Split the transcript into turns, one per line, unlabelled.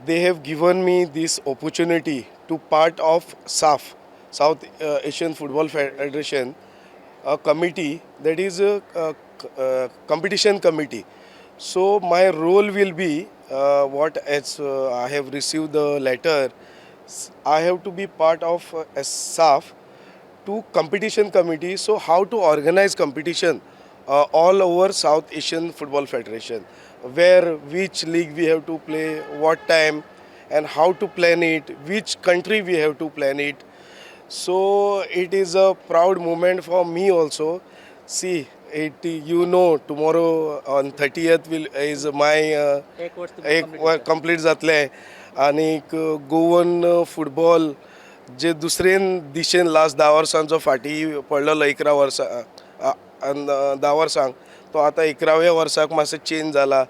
they have given me this opportunity to part of Saff, South Asian Football Federation, a committee that is a competition committee. So my role will be what as I have received the letter, I have to be part of a SAF to competition committee. So how to organize competition all over South Asian Football Federation, where which league we have to play, what time, and how to plan it, which country we have to plan it. So it is a proud moment for me also. See, tomorrow on 30th will is my एक complete जातले आणि Goan football जे दुसरेन दिशेन last 10 वर्सांचो फाटी पडलेलो 11 वर्सां 10 वर्सांक तो आतां 11व्या वर्साक मातसो चेंज जाला.